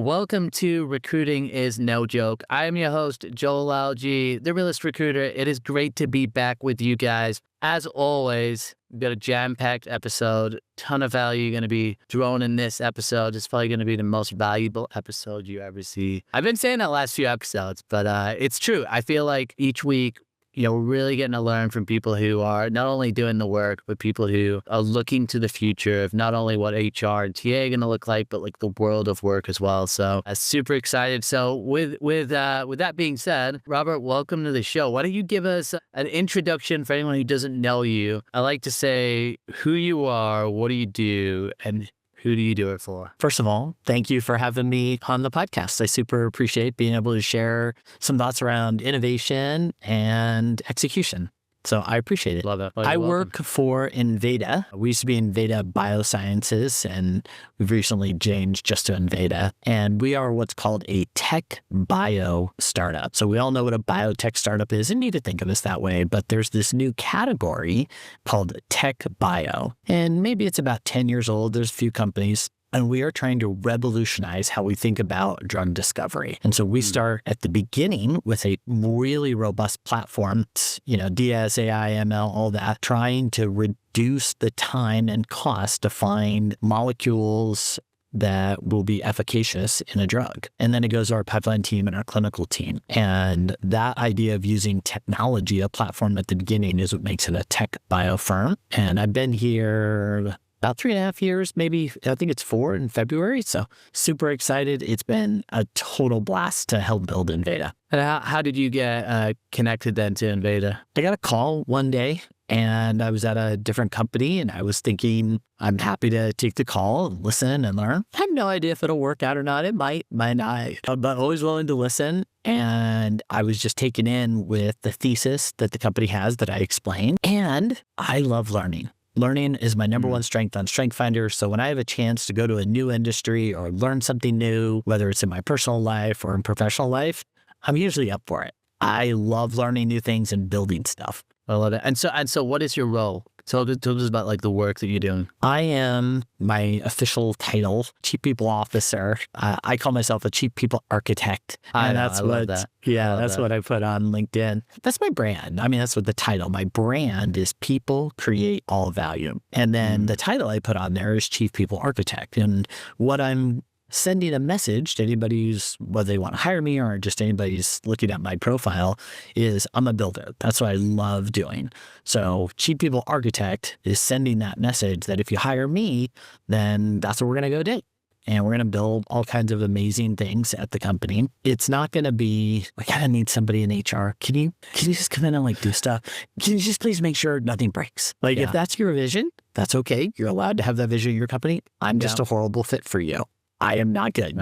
Welcome to Recruiting is No Joke. I am your host, Joel Lalgee, the realist recruiter. It is great to be back with you guys. As always, we've got a jam-packed episode, ton of value going to be thrown in this episode. It's probably going to be the most valuable episode you ever see. I've been saying that last few episodes, but it's true. I feel like each week, we're really getting to learn from people who are not only doing the work, but people who are looking to the future of not only what HR and TA are going to look like, but like the world of work as well. So super excited. So with that being said, Robert, welcome to the show. Why don't you give us an introduction for anyone who doesn't know you? I like to say who you are, what do you do, and who do you do it for? First of all, thank you for having me on the podcast. I super appreciate being able to share some thoughts around innovation and execution. So I appreciate it. Love it. I work for Enveda. We used to be Enveda Biosciences, and we've recently changed just to Enveda. And we are what's called a tech bio startup. So we all know what a biotech startup is and need to think of us that way. But there's this new category called tech bio. And maybe it's about 10 years old. There's a few companies. And we are trying to revolutionize how we think about drug discovery. And so we start at the beginning with a really robust platform, DS, AI, ML, all that, trying to reduce the time and cost to find molecules that will be efficacious in a drug. And then it goes to our pipeline team and our clinical team. And that idea of using technology, a platform at the beginning, is what makes it a tech bio firm. And I've been here about 3.5 years, maybe. I think it's 4 in February. So super excited. It's been a total blast to help build Enveda. And how did you get connected then to Enveda? I got a call one day and I was at a different company and I was thinking, I'm happy to take the call and listen and learn. I have no idea if it'll work out or not. It might not. I'm always willing to listen. And I was just taken in with the thesis that the company has that I explained. And I love learning. Learning is my number one strength on StrengthsFinder. So when I have a chance to go to a new industry or learn something new, whether it's in my personal life or in professional life, I'm usually up for it. I love learning new things and building stuff. I love it. And so what is your role? Tell us about like the work that you're doing. I am my official title, Chief People Officer. I call myself a Chief People Architect. And that's what I put on LinkedIn. That's my brand. I mean, that's what the title. My brand is People Create All Value. And then the title I put on there is Chief People Architect. And what I'm sending a message to anybody who's, whether they want to hire me or just anybody who's looking at my profile, is I'm a builder. That's what I love doing. So Chief People Architect is sending that message that if you hire me, then that's what we're going to go do. And we're going to build all kinds of amazing things at the company. It's not going to be, I kind of need somebody in HR. Can you just come in and like do stuff? Can you just please make sure nothing breaks? If that's your vision, that's okay. You're allowed to have that vision in your company. I'm just a horrible fit for you. I am not good.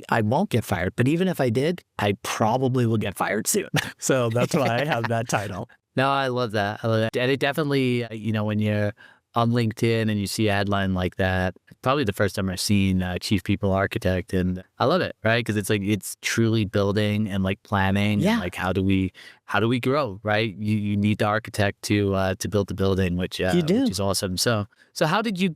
I won't get fired, but even if I did, I probably will get fired soon. So that's why I have that title. No, I love that. And it definitely, when you're on LinkedIn and you see a headline like that, probably the first time I've seen Chief People Architect, and I love it, right? Because it's like, it's truly building and like planning. Yeah. And like, how do we grow, right? You need the architect to build the building, which is awesome. So how did you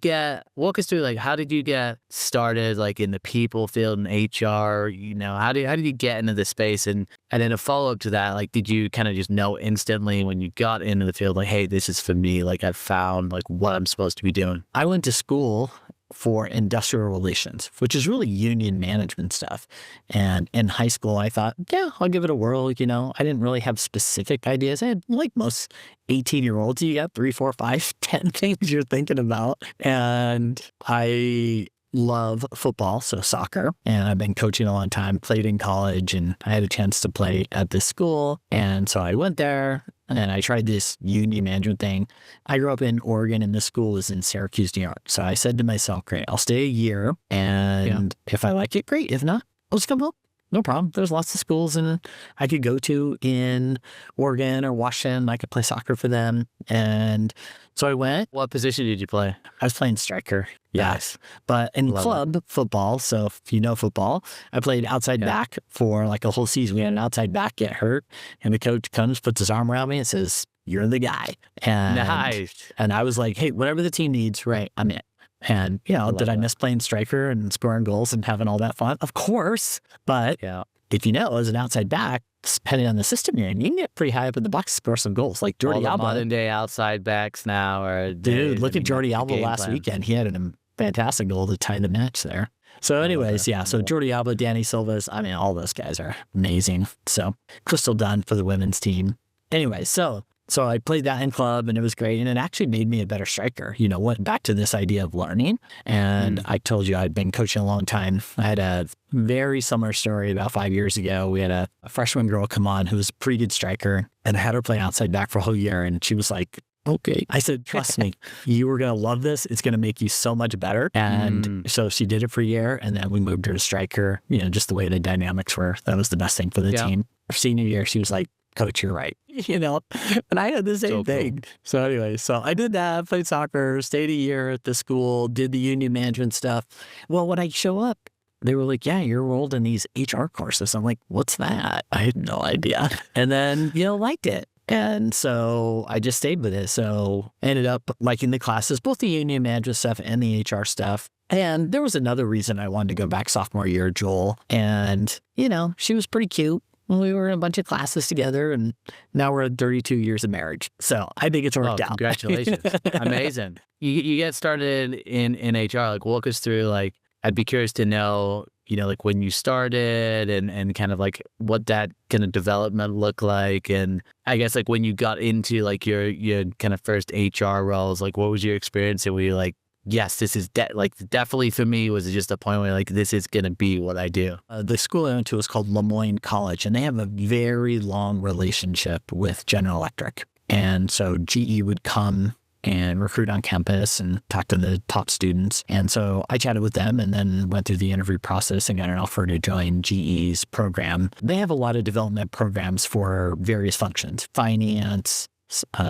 walk us through, like, how did you get started, like in the people field and HR, how did you get into the space? And then a follow up to that, like, did you kind of just know instantly when you got into the field, like, hey, this is for me, like I've found like what I'm supposed to be doing? I went to school for industrial relations, which is really union management stuff. And in high school, I thought, I'll give it a whirl. I didn't really have specific ideas. I had, like most 18-year-olds, you got 3, 4, 5, 10 things you're thinking about. And I love football, so soccer. And I've been coaching a long time, played in college, and I had a chance to play at this school. And so I went there and I tried this union management thing. I grew up in Oregon and this school was in Syracuse, New York. So I said to myself, great, I'll stay a year. And if I like it, great. If not, I'll just come home. No problem. There's lots of schools and I could go to in Oregon or Washington. I could play soccer for them. And so I went. What position did you play? I was playing striker. Yes. But in club football, so if you know football, I played outside back for like a whole season. We had an outside back get hurt and the coach comes, puts his arm around me and says, you're the guy. And, nice. And I was like, hey, whatever the team needs, right, I'm in. And, did I miss playing striker and scoring goals and having all that fun? Of course. But if you know, as an outside back, depending on the system you're in, you can get pretty high up in the box to score some goals. Like Jordi Alba. Modern day outside backs now are... Dude, look at Jordi Alba last weekend. He had a fantastic goal to tie the match there. So anyways, so Jordi Alba, Danny Silvas, all those guys are amazing. So Crystal Dunn for the women's team. Anyway, so I played that in club and it was great. And it actually made me a better striker. Went back to this idea of learning. And I told you I'd been coaching a long time. I had a very similar story about 5 years ago. We had a freshman girl come on who was a pretty good striker. And I had her play outside back for a whole year. And she was like, okay. I said, trust me, you were going to love this. It's going to make you so much better. And so she did it for a year. And then we moved her to striker, just the way the dynamics were. That was the best thing for the team. Her senior year, she was like, Coach, you're right. And I had the same thing. Cool. So anyway, so I did that, played soccer, stayed a year at the school, did the union management stuff. Well, when I show up, they were like, yeah, you're enrolled in these HR courses. I'm like, what's that? I had no idea. And then, liked it. And so I just stayed with it. So I ended up liking the classes, both the union management stuff and the HR stuff. And there was another reason I wanted to go back sophomore year, Joel. And, she was pretty cute. We were in a bunch of classes together, and now we're at 32 years of marriage. So I think it's worked out. Congratulations. Amazing. You get started in HR. Like, walk us through, like, I'd be curious to know, like when you started and kind of like what that kind of development looked like. And I guess like when you got into like your kind of first HR roles, like what was your experience? And were you like, yes, this is definitely for me, was it just a point where like, this is going to be what I do? The school I went to was called Lemoyne College, and they have a very long relationship with General Electric. And so GE would come and recruit on campus and talk to the top students. And so I chatted with them and then went through the interview process and got an offer to join GE's program. They have a lot of development programs for various functions, finance,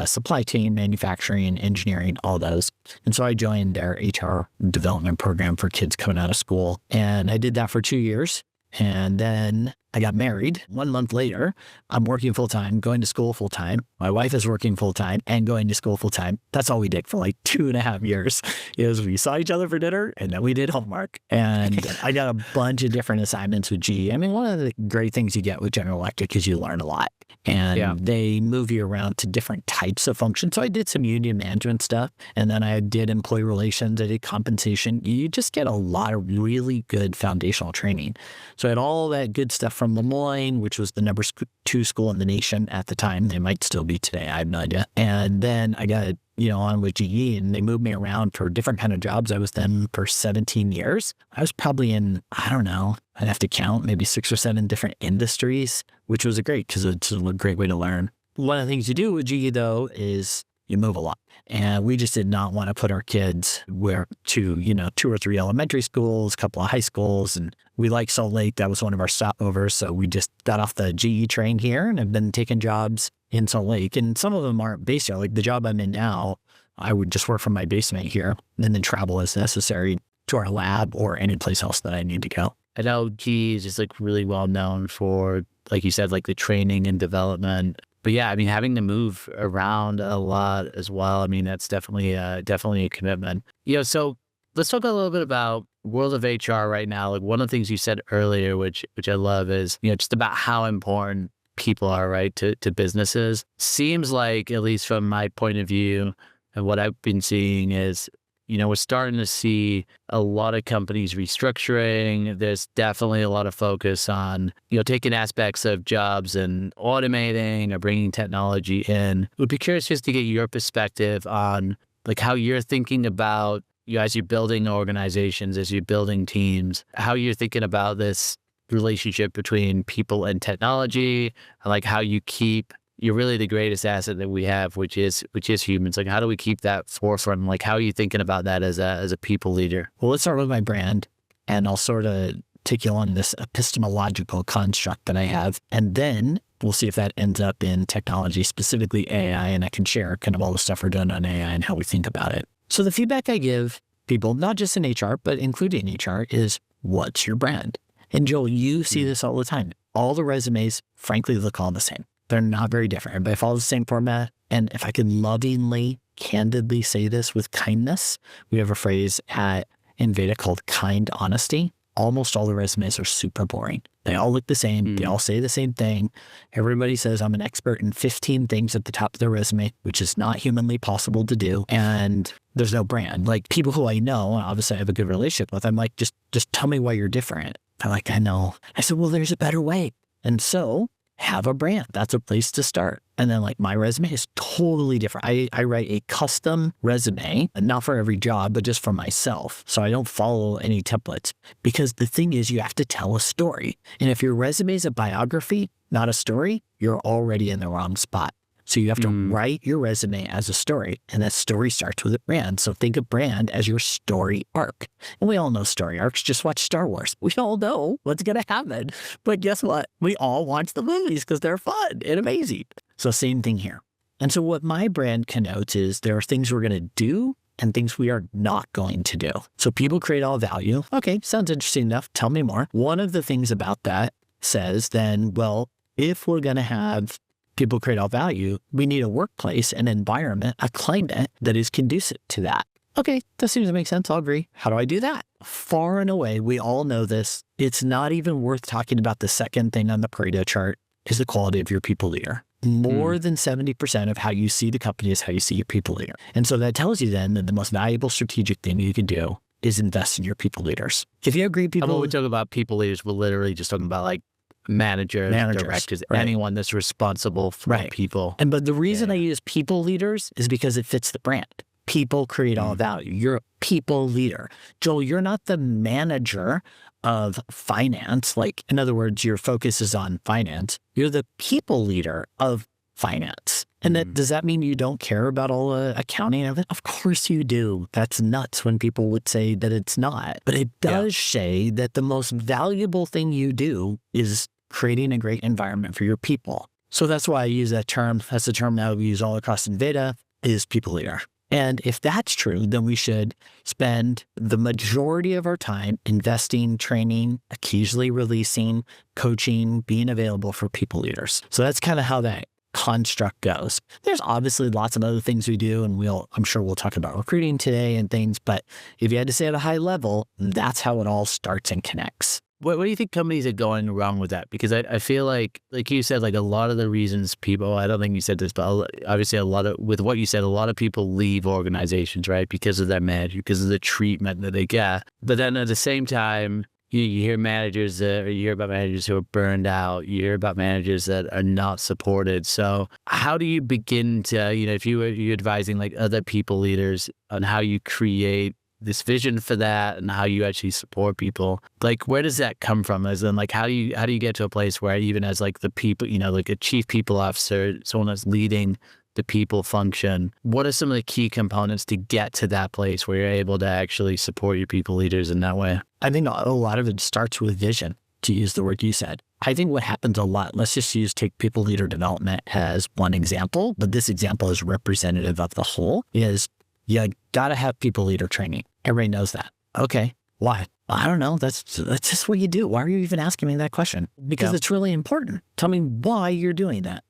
supply chain, manufacturing, engineering, all those. And so I joined their HR development program for kids coming out of school. And I did that for 2 years. And then I got married. 1 month later, I'm working full time, going to school full time. My wife is working full time and going to school full time. That's all we did for like 2.5 years. Is we saw each other for dinner and then we did homework. And I got a bunch of different assignments with GE. One of the great things you get with General Electric is you learn a lot. And they move you around to different types of functions. So I did some union management stuff, and then I did employee relations, I did compensation. You just get a lot of really good foundational training. So I had all that good stuff from Lemoyne, which was the number 2 school in the nation at the time. They might still be today. I have no idea. And then I got on with GE, and they moved me around for different kind of jobs. I was then for 17 years. I was probably in, I don't know, I'd have to count, maybe 6 or 7 different industries, which was great because it's a great way to learn. One of the things you do with GE, though, is you move a lot. And we just did not want to put our kids to 2 or 3 elementary schools, a couple of high schools. And we like Salt Lake. That was one of our stopovers. So we just got off the GE train here and have been taking jobs in Salt Lake. And some of them aren't based here. Like the job I'm in now, I would just work from my basement here and then travel as necessary to our lab or any place else that I need to go. I know GE is just like really well known for, like you said, like the training and development. But yeah, having to move around a lot as well. That's definitely a commitment. So let's talk a little bit about world of HR right now. Like one of the things you said earlier, which I love, is just about how important people are, right, to businesses. Seems like, at least from my point of view, and what I've been seeing is, we're starting to see a lot of companies restructuring. There's definitely a lot of focus on, taking aspects of jobs and automating or bringing technology in. Would be curious just to get your perspective on like how you're thinking about, as you're building organizations, as you're building teams, how you're thinking about this relationship between people and technology, and like how you keep, you're really the greatest asset that we have, which is humans. Like, how do we keep that forefront? Like, how are you thinking about that as a people leader? Well, let's start with my brand, and I'll sort of take you on this epistemological construct that I have, and then we'll see if that ends up in technology, specifically AI, and I can share kind of all the stuff we're doing on AI and how we think about it. So the feedback I give people, not just in HR, but including HR, is what's your brand? And Joel, you see this all the time. All the resumes, frankly, look all the same. They're not very different. Everybody follows the same format. And if I could lovingly, candidly say this with kindness, we have a phrase at Enveda called kind honesty. Almost all the resumes are super boring. They all look the same. They all say the same thing. Everybody says I'm an expert in 15 things at the top of their resume, which is not humanly possible to do. And there's no brand. Like people who I know, and obviously I have a good relationship with, I'm like, just tell me why you're different. They're like, I know. I said, well, there's a better way. And so have a brand. That's a place to start. And then like my resume is totally different. I write a custom resume, not for every job, but just for myself. So I don't follow any templates because the thing is you have to tell a story. And if your resume is a biography, not a story, you're already in the wrong spot. So you have to write your resume as a story, and that story starts with a brand. So think of brand as your story arc. And we all know story arcs. Just watch Star Wars. We all know what's going to happen. But guess what? We all watch the movies because they're fun and amazing. So same thing here. And so what my brand connotes is there are things we're going to do and things we are not going to do. So people create all value. Okay, sounds interesting enough. Tell me more. One of the things about that says then, well, if we're going to have people create all value, we need a workplace, an environment, a climate that is conducive to that. Okay, that seems to make sense. I'll agree. How do I do that? Far and away, we all know this. It's not even worth talking about the second thing on the Pareto chart is the quality of your people leader. More than 70% of how you see the company is how you see your people leader. And so that tells you then that the most valuable strategic thing you can do is invest in your people leaders. If you agree, people... When we talk about people leaders, we're literally just talking about like managers, directors, right. Anyone that's responsible for people. But the reason I use people leaders is because it fits the brand. People create all value. You're a people leader. Joel, you're not the manager of finance. Like, in other words, your focus is on finance. You're the people leader of finance. And that does that mean you don't care about all the accounting of it? Of course you do. That's nuts when people would say that it's not. But it does say that the most valuable thing you do is creating a great environment for your people. So that's why I use that term. That's the term that we use all across Enveda is people leader. And if that's true, then we should spend the majority of our time investing, training, occasionally releasing, coaching, being available for people leaders. So that's kind of how that construct goes. There's obviously lots of other things we do, and I'm sure we'll talk about recruiting today and things, but if you had to say at a high level, that's how it all starts and connects. What do you think companies are going wrong with that? Because I feel like you said, like a lot of the reasons people, I don't think you said this, but obviously with what you said, a lot of people leave organizations, right? Because of their manager, because of the treatment that they get. But then at the same time, you hear managers, or you hear about managers who are burned out. You hear about managers that are not supported. So how do you begin to, if you're advising like other people leaders on how you create this vision for that and how you actually support people, like where does that come from? As in, like how do you get to a place where even as like the people, like a chief people officer, someone that's leading the people function, what are some of the key components to get to that place where you're able to actually support your people leaders in that way? I think a lot of it starts with vision, to use the word you said. I think what happens a lot, let's just take people leader development as one example, but this example is representative of the whole, is you got to have people leader training. Everybody knows that. Okay, why? I don't know. That's just what you do. Why are you even asking me that question? Because it's really important. Tell me why you're doing that.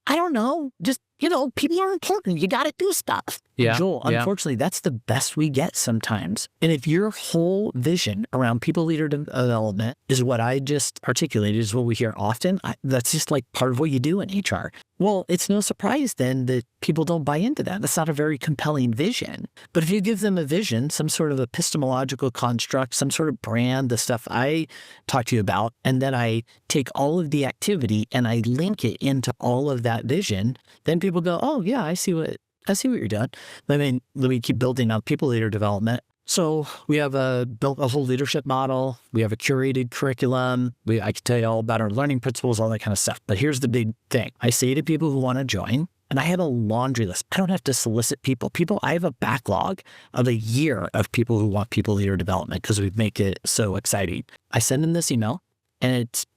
I don't know. Just, people are important. You got to do stuff. Yeah. Joel, unfortunately, that's the best we get sometimes. And if your whole vision around people leader development is what I just articulated, is what we hear often, that's just like part of what you do in HR. Well, it's no surprise then that people don't buy into that. That's not a very compelling vision. But if you give them a vision, some sort of epistemological construct, some sort of brand, the stuff I talked to you about, and then I take all of the activity and I link it into all of that vision, then people go, oh yeah, I see what you're doing. Let me keep building out people leader development. So we have built a whole leadership model. We have a curated curriculum. I can tell you all about our learning principles, all that kind of stuff. But here's the big thing. I say to people who want to join, and I have a laundry list. I don't have to solicit people. I have a backlog of a year of people who want people leader development because we make it so exciting. I send them this email, and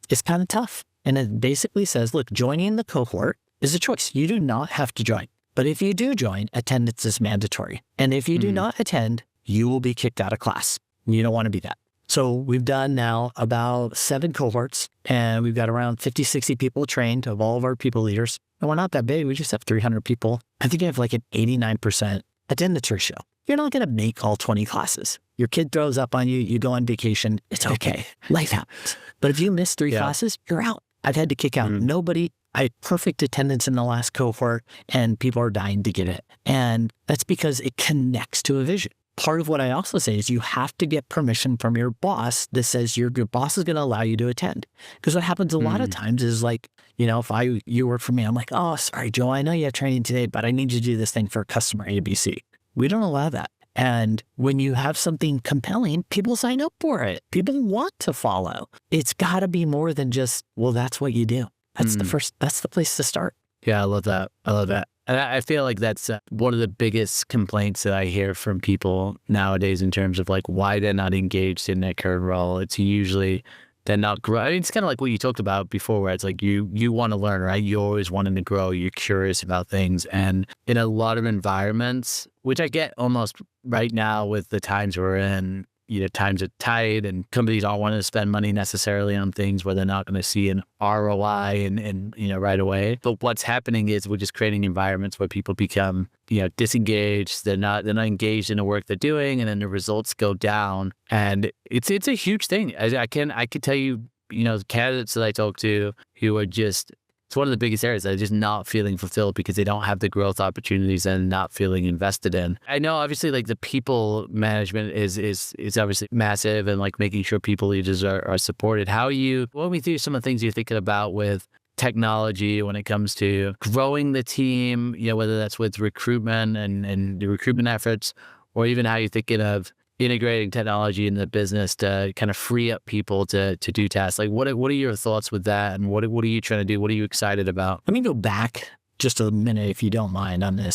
it's kind of tough. And it basically says, look, joining the cohort is a choice. You do not have to join. But if you do join, attendance is mandatory. And if you do not attend, you will be kicked out of class. You don't want to be that. So we've done now about 7 cohorts, and we've got around 50, 60 people trained of all of our people leaders. And we're not that big. We just have 300 people. I think I have like an 89% attendance ratio. You're not going to make all 20 classes. Your kid throws up on you, you go on vacation. It's okay. Life happens. But if you miss 3 classes, you're out. I've had to kick out nobody. I had perfect attendance in the last cohort, and people are dying to get it. And that's because it connects to a vision. Part of what I also say is you have to get permission from your boss that says your boss is going to allow you to attend. Because what happens a lot of times is like, you know, if you work for me, I'm like, oh, sorry, Joel, I know you have training today, but I need you to do this thing for customer ABC. We don't allow that. And when you have something compelling, people sign up for it. People want to follow. It's got to be more than just, well, that's what you do. That's that's the place to start. Yeah, I love that. I love that. And I feel like that's one of the biggest complaints that I hear from people nowadays in terms of like why they're not engaged in their current role. It's usually they're not growing. I mean, it's kind of like what you talked about before, where it's like you want to learn, right? You're always wanting to grow. You're curious about things. And in a lot of environments, which I get almost right now with the times we're in, you know, times are tight and companies aren't wanting to spend money necessarily on things where they're not going to see an ROI and you know, right away. But what's happening is we're just creating environments where people become, you know, disengaged. They're not engaged in the work they're doing, and then the results go down. And it's a huge thing. I could tell you, you know, candidates that I talk to who are just, it's one of the biggest areas that are just not feeling fulfilled because they don't have the growth opportunities and not feeling invested in. I know obviously like the people management is obviously massive, and like making sure people leaders are supported. How you walk me through some of the things you're thinking about with technology when it comes to growing the team, you know, whether that's with recruitment and the recruitment efforts, or even how you're thinking of integrating technology in the business to kind of free up people to do tasks. Like what are your thoughts with that? And what are you trying to do? What are you excited about? Let me go back just a minute, if you don't mind, on this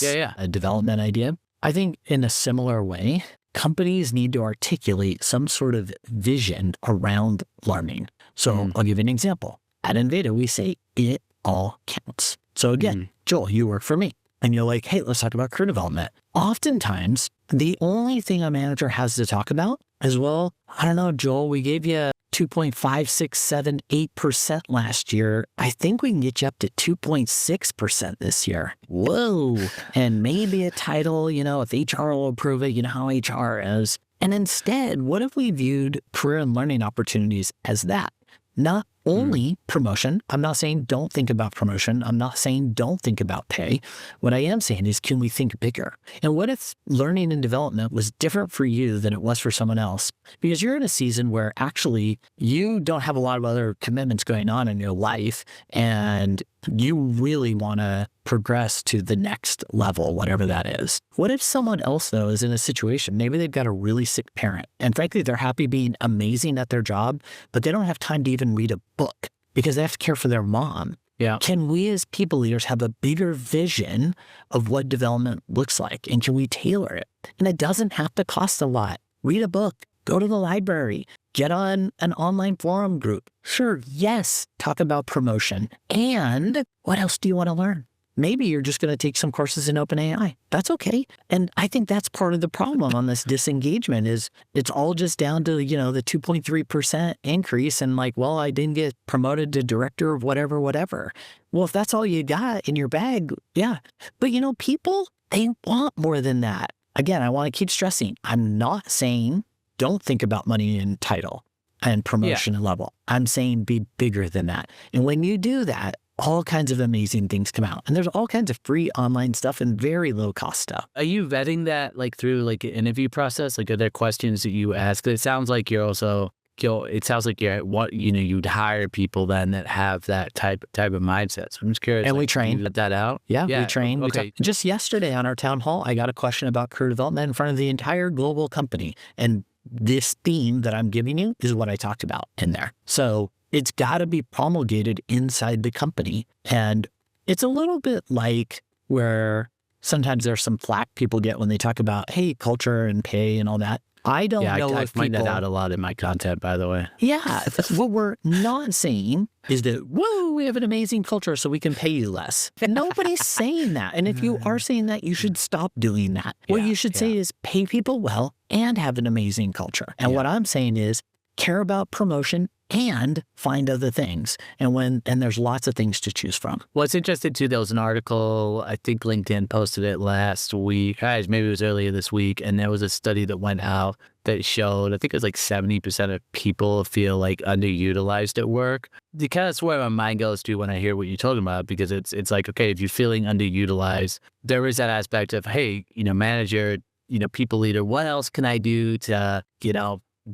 development idea. I think in a similar way, companies need to articulate some sort of vision around learning. So I'll give you an example. At Enveda, we say it all counts. So again, Joel, you work for me. And you're like, hey, let's talk about career development. Oftentimes, the only thing a manager has to talk about is, well, I don't know, Joel, we gave you 2.5678% last year. I think we can get you up to 2.6% this year. Whoa. And maybe a title, you know, if HR will approve it, you know how HR is. And instead, what if we viewed career and learning opportunities as that? Not only promotion. I'm not saying don't think about promotion. I'm not saying don't think about pay. What I am saying is, can we think bigger? And what if learning and development was different for you than it was for someone else? Because you're in a season where actually you don't have a lot of other commitments going on in your life, and you really want to progress to the next level, whatever that is. What if someone else, though, is in a situation, maybe they've got a really sick parent, and frankly, they're happy being amazing at their job, but they don't have time to even read a book because they have to care for their mom. Yeah. Can we as people leaders have a bigger vision of what development looks like? And can we tailor it? And it doesn't have to cost a lot. Read a book, go to the library, get on an online forum group. Sure, yes, talk about promotion. And what else do you want to learn? Maybe you're just going to take some courses in OpenAI. That's okay. And I think that's part of the problem on this disengagement is it's all just down to, you know, the 2.3% increase and like, well, I didn't get promoted to director of whatever. Well, if that's all you got in your bag, yeah. But, you know, people, they want more than that. Again, I want to keep stressing. I'm not saying don't think about money and title and promotion and level. I'm saying be bigger than that. And when you do that, all kinds of amazing things come out. And there's all kinds of free online stuff and very low cost stuff. Are you vetting that like through like an interview process? Like are there questions that you ask? It sounds like you're also, it sounds like you'd hire people then that have that type of mindset. So I'm just curious. And like, we train. You let that out? Yeah, we train. Okay. Just yesterday on our town hall, I got a question about career development in front of the entire global company. And this theme that I'm giving you is what I talked about in there. So it's got to be promulgated inside the company. And it's a little bit like where sometimes there's some flack people get when they talk about, hey, culture and pay and all that. I don't know I if find people... that out a lot in my content, by the way. Yeah. What we're not saying is that, whoa, we have an amazing culture so we can pay you less. Nobody's saying that. And if you are saying that, you should stop doing that. What you should say is pay people well and have an amazing culture. And what I'm saying is care about promotion and find other things. And there's lots of things to choose from. Well, it's interesting too. There was an article, I think LinkedIn posted it last week. Guys, maybe it was earlier this week. And there was a study that went out that showed, I think it was like 70% of people feel like underutilized at work. That's where my mind goes to when I hear what you're talking about, because it's like, okay, if you're feeling underutilized, there is that aspect of, hey, manager, people leader, what else can I do to,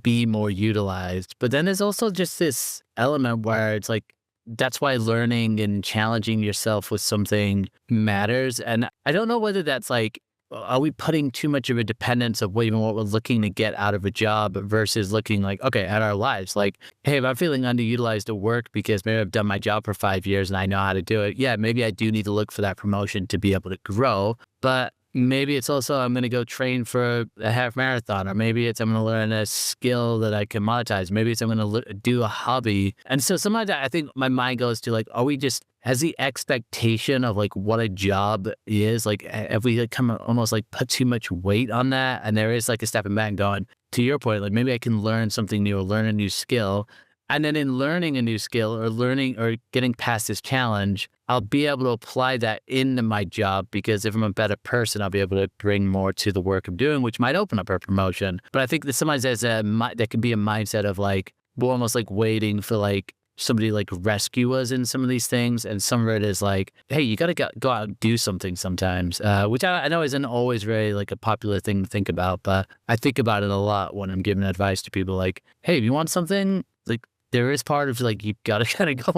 be more utilized? But then there's also just this element where it's like, that's why learning and challenging yourself with something matters. And I don't know whether that's like, are we putting too much of a dependence of what we're looking to get out of a job versus looking like, okay, at our lives, like, hey, if I'm feeling underutilized at work because maybe I've done my job for 5 years and I know how to do it. Yeah, maybe I do need to look for that promotion to be able to grow. But maybe it's also I'm going to go train for a half marathon, or maybe it's I'm going to learn a skill that I can monetize. Maybe it's I'm going to do a hobby. And so sometimes I think my mind goes to like, are we just, has the expectation of like what a job is, like have we come almost like put too much weight on that? And there is like a stepping back and going, to your point, like maybe I can learn something new or learn a new skill. And then in learning a new skill or learning or getting past this challenge, I'll be able to apply that into my job, because if I'm a better person, I'll be able to bring more to the work I'm doing, which might open up a promotion. But I think that sometimes there can be a mindset of like, we're almost like waiting for like somebody like rescue us in some of these things. And some of it is like, hey, you got to go out and do something sometimes, which I know isn't always very like a popular thing to think about, but I think about it a lot when I'm giving advice to people like, hey, if you want something, like, there is part of like, you gotta go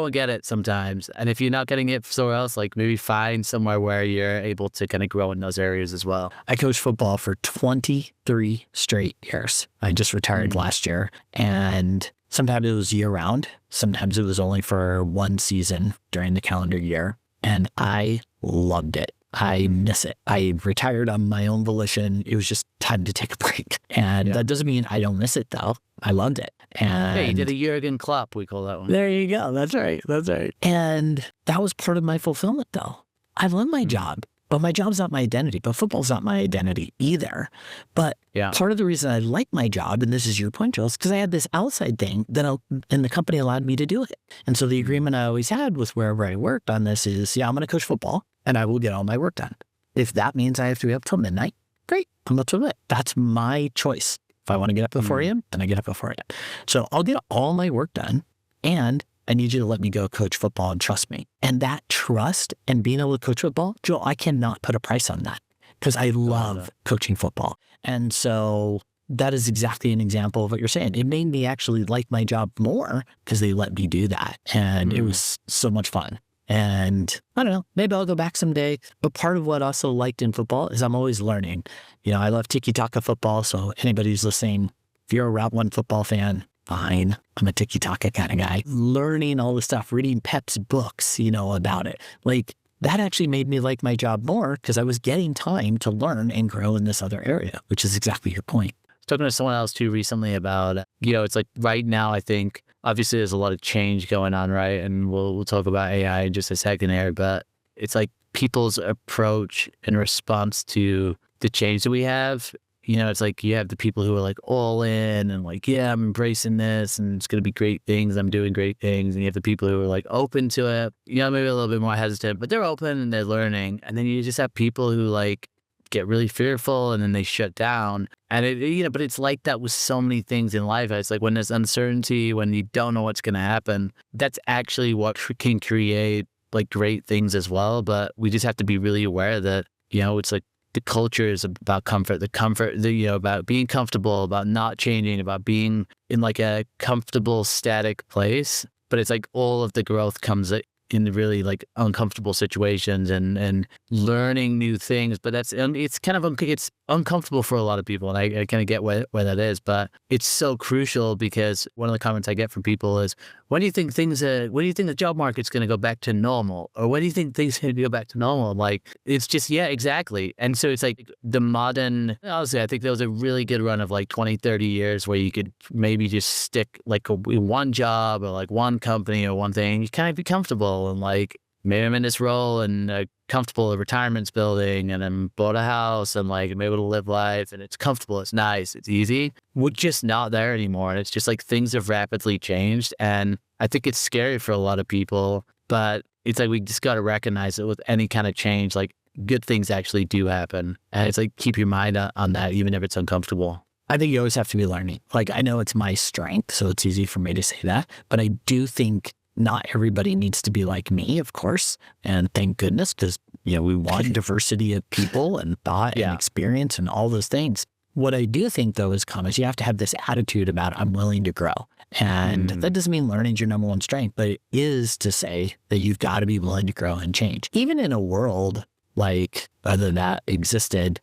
and get it sometimes. And if you're not getting it somewhere else, like maybe find somewhere where you're able to kind of grow in those areas as well. I coached football for 23 straight years. I just retired last year, and sometimes it was year round. Sometimes it was only for one season during the calendar year. And I loved it. I miss it. I retired on my own volition. It was just time to take a break. And that doesn't mean I don't miss it though. I loved it. And hey, you did a Jurgen Klopp, we call that one. There you go. That's right. And that was part of my fulfillment though. I love my job, but my job's not my identity. But football's not my identity either. But part of the reason I like my job, and this is your point, Joel, is because I had this outside thing and the company allowed me to do it. And so the agreement I always had with wherever I worked on this is, I'm going to coach football and I will get all my work done. If that means I have to be up till midnight, great. I'm up till midnight. That's my choice. If I want to get up before 4 a.m., then I get up before 4 a.m. So I'll get all my work done, and I need you to let me go coach football and trust me. And that trust and being able to coach football, Joel, I cannot put a price on that because I love coaching football. And so that is exactly an example of what you're saying. It made me actually like my job more because they let me do that. And it was so much fun. And I don't know, maybe I'll go back someday. But part of what I also liked in football is I'm always learning. I love tiki-taka football. So anybody who's listening, if you're a Route 1 football fan, fine. I'm a tiki-taka kind of guy. Learning all the stuff, reading Pep's books, about it. Like that actually made me like my job more because I was getting time to learn and grow in this other area, which is exactly your point. I was talking to someone else too recently about, it's like right now, I think, obviously there's a lot of change going on, right? And we'll talk about AI in just a second here, but it's like people's approach in response to the change that we have. It's like you have the people who are like all in and like, yeah, I'm embracing this and it's going to be great things. I'm doing great things. And you have the people who are like open to it, maybe a little bit more hesitant, but they're open and they're learning. And then you just have people who like get really fearful and then they shut down. And but it's like that with so many things in life. It's like when there's uncertainty, when you don't know what's going to happen, that's actually what can create like great things as well. But we just have to be really aware that, it's like the culture is about comfort, about being comfortable, about not changing, about being in like a comfortable, static place. But it's like all of the growth comes in really like uncomfortable situations and learning new things. But it's kind of, it's uncomfortable for a lot of people. And I kind of get where that is, but it's so crucial because one of the comments I get from people is, when do you think the job market's going to go back to normal? Or when do you think things are going to go back to normal? Like, it's just, yeah, exactly. And so it's like the modern, honestly, I think there was a really good run of like 20, 30 years where you could maybe just stick like one job or like one company or one thing. You kind of be comfortable and like, maybe I'm in this role and comfortable retirement's building and I'm bought a house and like I'm able to live life and it's comfortable, it's nice, it's easy. We're just not there anymore. And it's just like things have rapidly changed. And I think it's scary for a lot of people, but it's like we just got to recognize that with any kind of change, like good things actually do happen. And it's like keep your mind on that, even if it's uncomfortable. I think you always have to be learning. Like, I know it's my strength, so it's easy for me to say that, but I do think not everybody needs to be like me, of course. And thank goodness, because, we want diversity of people and thought and experience and all those things. What I do think, though, is you have to have this attitude about I'm willing to grow. And that doesn't mean learning's your number one strength, but it is to say that you've got to be willing to grow and change. Even in a world like other that existed,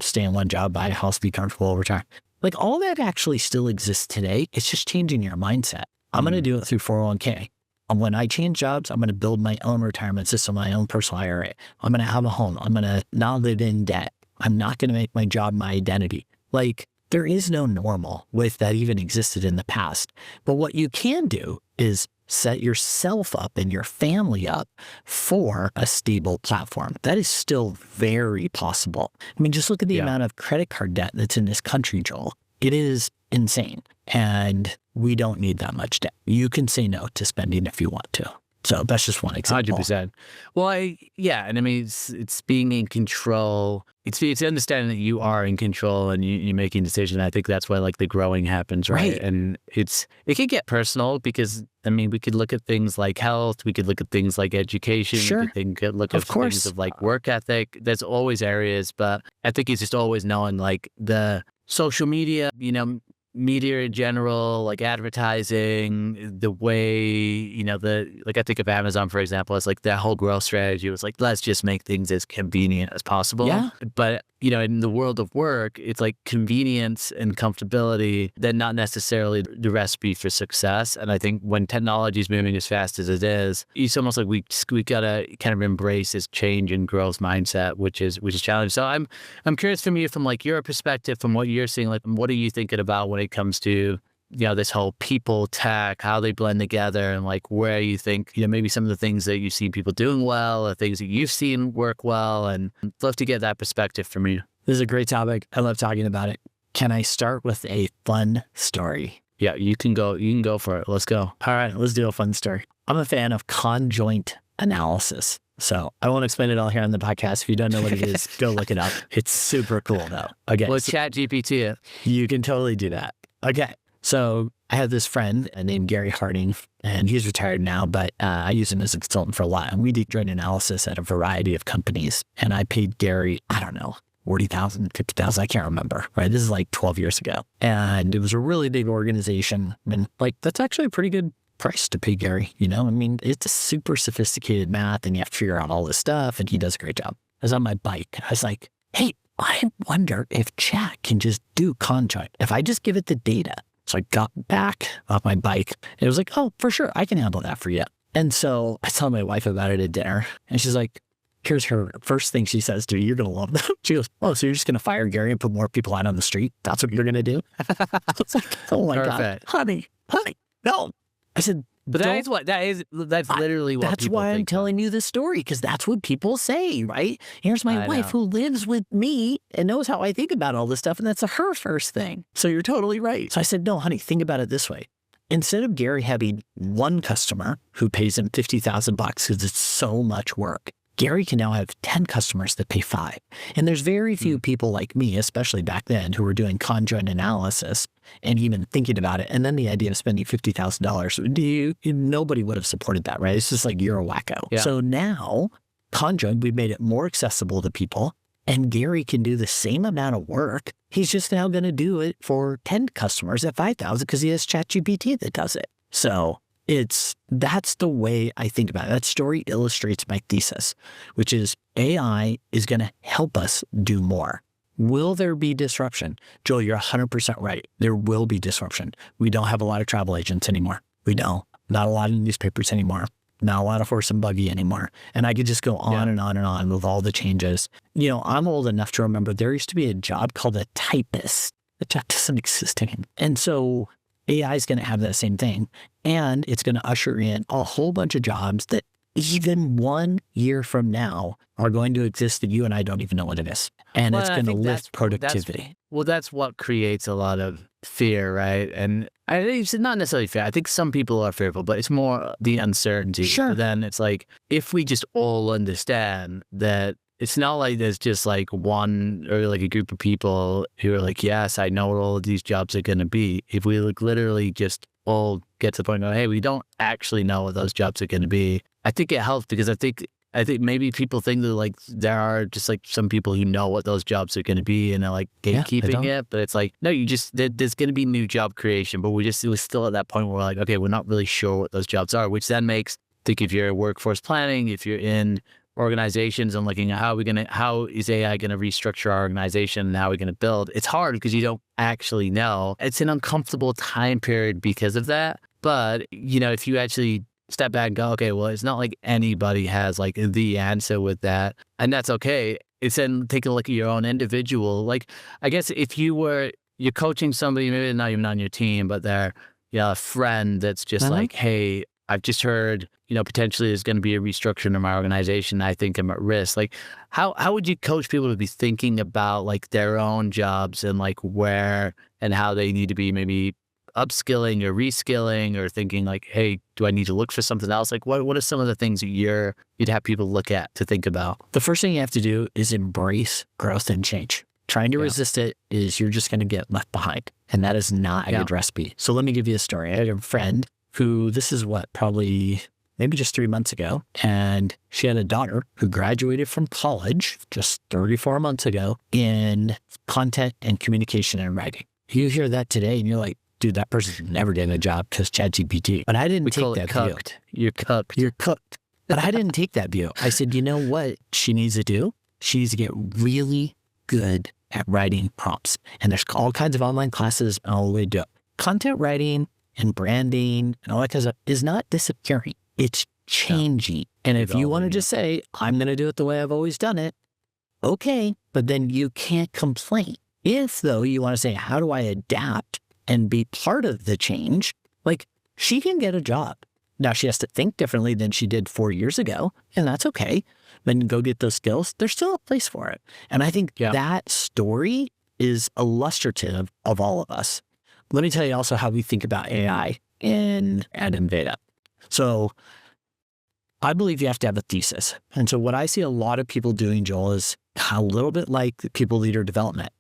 stay in one job, buy a house, be comfortable, retire. Like all that actually still exists today. It's just changing your mindset. I'm going to do it through 401k. And when I change jobs, I'm going to build my own retirement system, my own personal IRA. I'm going to have a home. I'm going to not live in debt. I'm not going to make my job my identity. Like there is no normal with that even existed in the past. But what you can do is set yourself up and your family up for a stable platform. That is still very possible. I mean, just look at the amount of credit card debt that's in this country, Joel. It is insane. And we don't need that much debt. You can say no to spending if you want to. So that's just one example. 100%. Well, and I mean, it's being in control. It's understanding that you are in control and you're making decisions. I think that's why like the growing happens, right? And it can get personal because, I mean, we could look at things like health. We could look at things like education. Sure. We could look at things of like work ethic. There's always areas, but I think it's just always knowing like the social media, media in general, like advertising, the way, I think of Amazon, for example, it's like that whole growth strategy was like, let's just make things as convenient as possible. Yeah. But, in the world of work, it's like convenience and comfortability, they're not necessarily the recipe for success. And I think when technology is moving as fast as it is, it's almost like we got to kind of embrace this change and growth mindset, which is challenging. So I'm curious from you, from like your perspective, from what you're seeing, like what are you thinking about when it comes to this whole people tech, how they blend together, and like where you think, maybe some of the things that you see people doing well, or things that you've seen work well, and I'd love to get that perspective from you. This is a great topic. I love talking about it. Can I start with a fun story? Yeah, you can go for it. Let's go. All right, let's do a fun story. I'm a fan of conjoint analysis. So I won't explain it all here on the podcast. If you don't know what it is, go look it up. It's super cool though. Okay. Well, chat GPT it. You can totally do that. Okay. So I have this friend named Gary Harding, and he's retired now, but I use him as a consultant for a lot. And we do joint analysis at a variety of companies. And I paid Gary, I don't know, 40,000, 50,000, I can't remember, right? This is like 12 years ago. And it was a really big organization. And like, that's actually a pretty good price to pay Gary, I mean, it's a super sophisticated math and you have to figure out all this stuff. And he does a great job. I was on my bike. I was like, hey, I wonder if chat can just do conjoint. If I just give it the data. So I got back off my bike and it was like, oh, for sure, I can handle that for you. And so I told my wife about it at dinner and she's like, here's her first thing she says to me, you're going to love them. She goes, oh, so you're just going to fire Gary and put more people out on the street? That's what you're going to do? I was like, oh my God, honey, no. I said, but that's literally what that's people why I'm think telling you this story, because that's what people say, right? Here's my wife who lives with me and knows how I think about all this stuff, and that's her first thing. So you're totally right. So I said, no, honey, think about it this way. Instead of Gary having one customer who pays him $50,000 because it's so much work, Gary can now have 10 customers that pay 5. And there's very few people like me, especially back then, who were doing conjoint analysis and even thinking about it. And then the idea of spending $50,000, nobody would have supported that, right? It's just like, you're a wacko. Yeah. So now, conjoint, we've made it more accessible to people. And Gary can do the same amount of work. He's just now going to do it for 10 customers at 5,000 because he has ChatGPT that does it. So that's the way I think about it. That story illustrates my thesis, which is AI is going to help us do more. Will there be disruption? Joel, you're 100% right. There will be disruption. We don't have a lot of travel agents anymore. We don't. Not a lot of newspapers anymore. Not a lot of horse and buggy anymore. And I could just go on and on and on with all the changes. I'm old enough to remember there used to be a job called a typist. The job doesn't exist anymore. And so AI is going to have that same thing. And it's going to usher in a whole bunch of jobs that even 1 year from now, are going to exist that you and I don't even know what it is. And it's going to lift productivity. That's what creates a lot of fear, right? And I think it's not necessarily fear. I think some people are fearful, but it's more the uncertainty. Sure. But then it's like, if we just all understand that it's not like there's just like one or like a group of people who are like, yes, I know what all of these jobs are going to be. If we like literally just all get to the point of, hey, we don't actually know what those jobs are going to be. I think it helps because I think maybe people think that like there are just like some people who know what those jobs are going to be and are like gatekeeping it. But it's like, no, there's going to be new job creation, but we're still at that point where we're like, okay, we're not really sure what those jobs are, which then makes, I think if you're workforce planning, if you're in organizations and looking at how is AI going to restructure our organization and how we're going to build, it's hard because you don't actually know. It's an uncomfortable time period because of that. But, if you actually step back and go, okay, well, it's not like anybody has like the answer with that. And that's okay. It's then taking a look at your own individual. Like, I guess if you're coaching somebody, maybe not even on your team, but they're, a friend that's just like, hey, I've just heard, potentially there's going to be a restructuring of my organization. I think I'm at risk. Like, how would you coach people to be thinking about like their own jobs and like where and how they need to be maybe upskilling or reskilling or thinking like, hey, do I need to look for something else? Like, what are some of the things that you'd have people look at to think about? The first thing you have to do is embrace growth and change. Trying to resist it is you're just going to get left behind. And that is not a good recipe. So let me give you a story. I had a friend who, this is probably maybe just 3 months ago. And she had a daughter who graduated from college just 34 months ago in content and communication and writing. You hear that today and you're like, dude, that person's never getting a job because ChatGPT. But I didn't take that view. You're cooked. You're cooked. But I didn't take that view. I said, you know what she needs to do? She needs to get really good at writing prompts. And there's all kinds of online classes and all the way to do it. Content writing and branding and all that kind of stuff is not disappearing. It's changing. And if you want to just say, I'm going to do it the way I've always done it, okay, but then you can't complain. If, though, you want to say, how do I adapt and be part of the change, like, she can get a job. Now, she has to think differently than she did 4 years ago, and that's okay. Then go get those skills. There's still a place for it. And I think that story is illustrative of all of us. Let me tell you also how we think about AI at Enveda. So I believe you have to have a thesis. And so what I see a lot of people doing, Joel, is a little bit like the people leader development.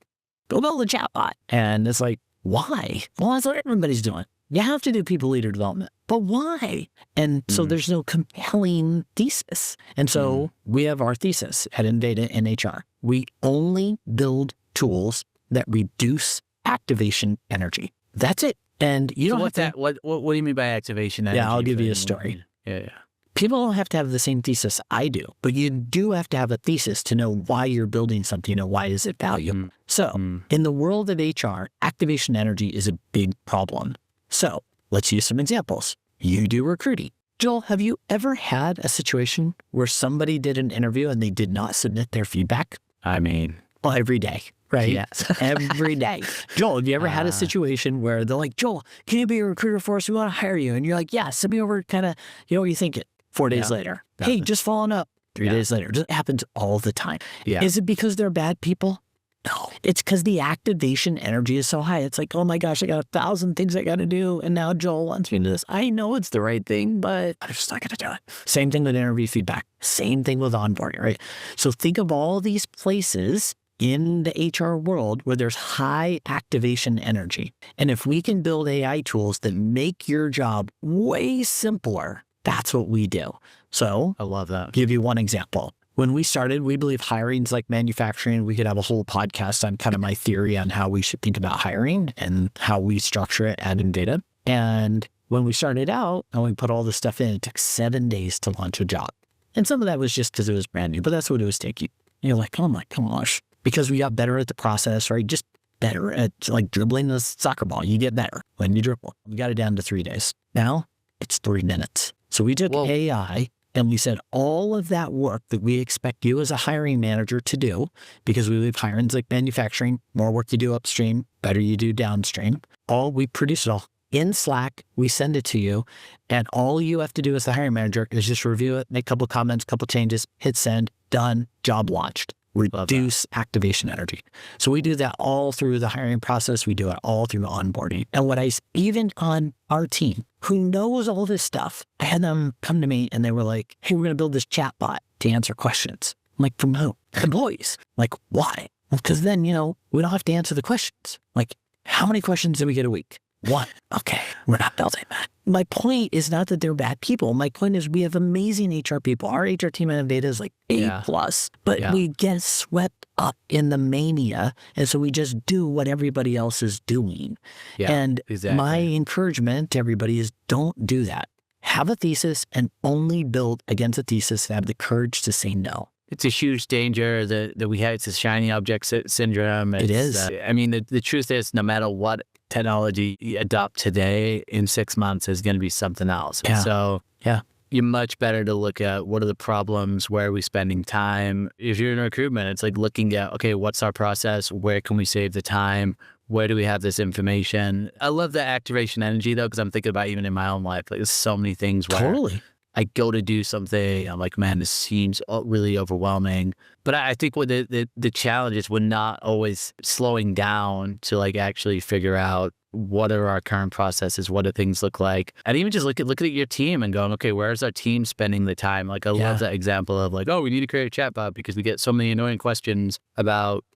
Go build a chatbot. And it's like, why? Well, that's what everybody's doing. You have to do people leader development, but why? And so there's no compelling thesis. And so we have our thesis at Enveda in HR. We only build tools that reduce activation energy. That's it. And you don't have to. What do you mean by activation energy? Yeah, I'll give you a story. Yeah. People don't have to have the same thesis I do, but you do have to have a thesis to know why you're building something and why is it valuable. So in the world of HR, activation energy is a big problem. So let's use some examples. You do recruiting. Joel, have you ever had a situation where somebody did an interview and they did not submit their feedback? I mean, well, every day, right? Yes. Every day. Joel, have you ever had a situation where they're like, Joel, can you be a recruiter for us? We want to hire you. And you're like, yeah, send me over kind of, what are you thinking? 4 days later. Hey, just following up. 3 days later. It happens all the time. Yeah. Is it because they're bad people? No. It's because the activation energy is so high. It's like, oh my gosh, I got 1,000 things I got to do. And now Joel wants me to do this. I know it's the right thing, but I'm just not going to do it. Same thing with interview feedback. Same thing with onboarding, right? So think of all these places in the HR world where there's high activation energy. And if we can build AI tools that make your job way simpler, that's what we do. So I love that. Give you one example. When we started, we believe hiring's like manufacturing. We could have a whole podcast on kind of my theory on how we should think about hiring and how we structure it at Enveda. And when we started out and we put all this stuff in, it took 7 days to launch a job. And some of that was just because it was brand new, but that's what it was taking. And you're like, oh my gosh, because we got better at the process, right? Just better at like dribbling the soccer ball. You get better when you dribble. We got it down to 3 days. Now it's 3 minutes. So we took AI and we said all of that work that we expect you as a hiring manager to do, because we believe hiring's like manufacturing, more work you do upstream, better you do downstream. We produce it all in Slack. We send it to you, and all you have to do as the hiring manager is just review it, make a couple comments, couple changes, hit send, done, job launched. Reduce activation energy. So we do that all through the hiring process. We do it all through onboarding. And even on our team who knows all this stuff, I had them come to me and they were like, hey, we're going to build this chat bot to answer questions. I'm like, from who? Employees. Like, why? Because then, we don't have to answer the questions. Like, how many questions do we get a week? One. Okay, we're not building that. My point is not that they're bad people. My point is we have amazing HR people. Our HR team at Enveda is like A+, but we get swept up in the mania. And so we just do what everybody else is doing. And my encouragement to everybody is don't do that. Have a thesis and only build against a thesis and have the courage to say no. It's a huge danger that we have. It's a shiny object syndrome. It is. The truth is, no matter what technology you adopt today, in 6 months is going to be something else. Yeah. So you're much better to look at what are the problems, where are we spending time. If you're in recruitment, it's like looking at, okay, what's our process? Where can we save the time? Where do we have this information? I love the activation energy though, because I'm thinking about even in my own life, like there's so many things where I go to do something, I'm like, man, this seems really overwhelming. But I think what the challenge is, we're not always slowing down to like actually figure out what are our current processes, what do things look like, and even just look at your team and going, okay, where's our team spending the time? Like I love that example of like, oh, we need to create a chatbot because we get so many annoying questions about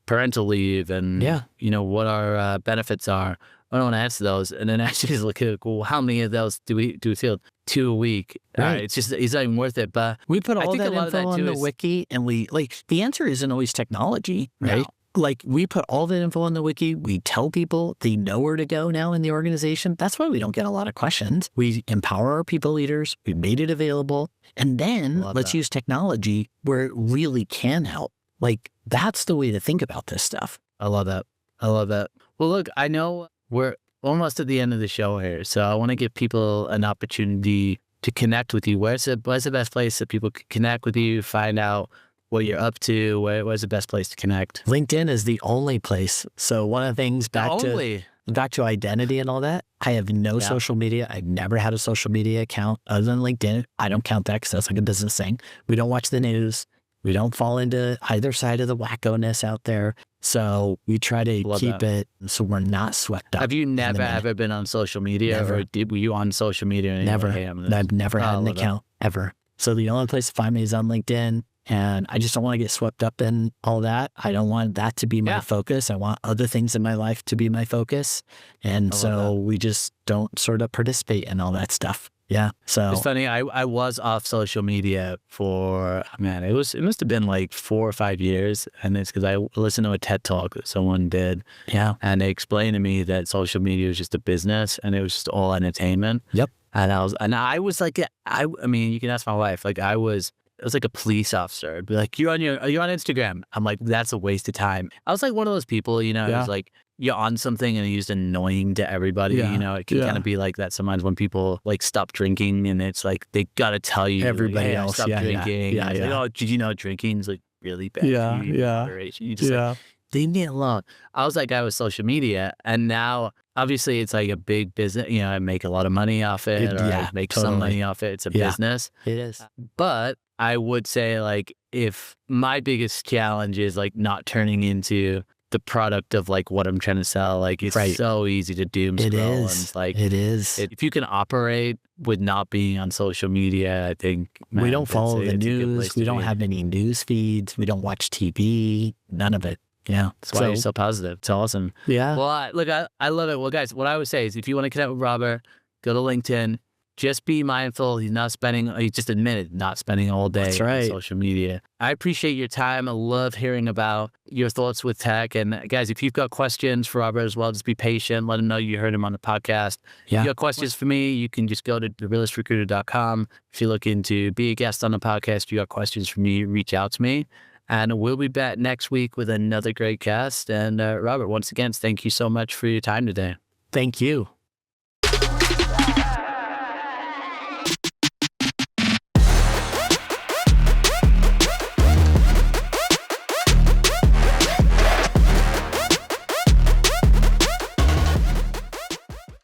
parental leave and what our benefits are. I don't want to answer those, and then actually just look at, well, how many of those do we field? 2 a week. Right. It's not even worth it. But we put all that info on the wiki, and the answer isn't always technology, right? No. Like we put all that info on the wiki. We tell people they know where to go now in the organization. That's why we don't get a lot of questions. We empower our people leaders. We made it available, and then let's use technology where it really can help. Like that's the way to think about this stuff. I love that. Well, look, I know we're almost at the end of the show here, so I want to give people an opportunity to connect with you. Where's the best place that people can connect with you, find out what you're up to? Where's the best place to connect? LinkedIn is the only place. So one of the things back to identity and all that, I have no social media. I've never had a social media account other than LinkedIn. I don't count that because that's like a business thing. We don't watch the news. We don't fall into either side of the wacko-ness out there. So we try to keep it so we're not swept up. Have you never ever been on social media? Never. Or were you on social media? Never. I've never had an account ever. So the only place to find me is on LinkedIn. And I just don't want to get swept up in all that. I don't want that to be my focus. I want other things in my life to be my focus. And so we just don't sort of participate in all that stuff. Yeah. So it's funny. I was off social media for, it must have been like 4 or 5 years. And it's because I listened to a TED talk that someone did. Yeah. And they explained to me that social media was just a business and it was just all entertainment. Yep. And I was like, you can ask my wife, like I was like a police officer. I'd be like, are you on Instagram? I'm like, that's a waste of time. I was like one of those people, it was like, you're on something and it's just annoying to everybody. It can kind of be like that sometimes when people like stop drinking and it's like they got to tell you everybody else stop drinking. Yeah. Like, oh, did you know drinking's like really bad? Yeah. You just like, leave me alone. I was that guy with social media, and now obviously it's like a big business. I make a lot of money off it, or I make some money off it. It's a business. It is. But I would say like if my biggest challenge is like not turning into the product of like what I'm trying to sell, like it's so easy to doom scroll. It is. And it's like, it is. If you can operate with not being on social media, I think we don't follow the news. We don't have any news feeds. We don't watch TV. None of it. Yeah. That's why you're so positive. It's awesome. Yeah. Well, I love it. Well, guys, what I would say is if you want to connect with Robert, go to LinkedIn. Just be mindful. He just admitted not spending all day on social media. I appreciate your time. I love hearing about your thoughts with tech. And guys, if you've got questions for Robert as well, just be patient. Let him know you heard him on the podcast. If you got questions for me, you can just go to therealistrecruiter.com. If you're looking to be a guest on the podcast, you got questions for me, reach out to me. And we'll be back next week with another great cast. And Robert, once again, thank you so much for your time today. Thank you.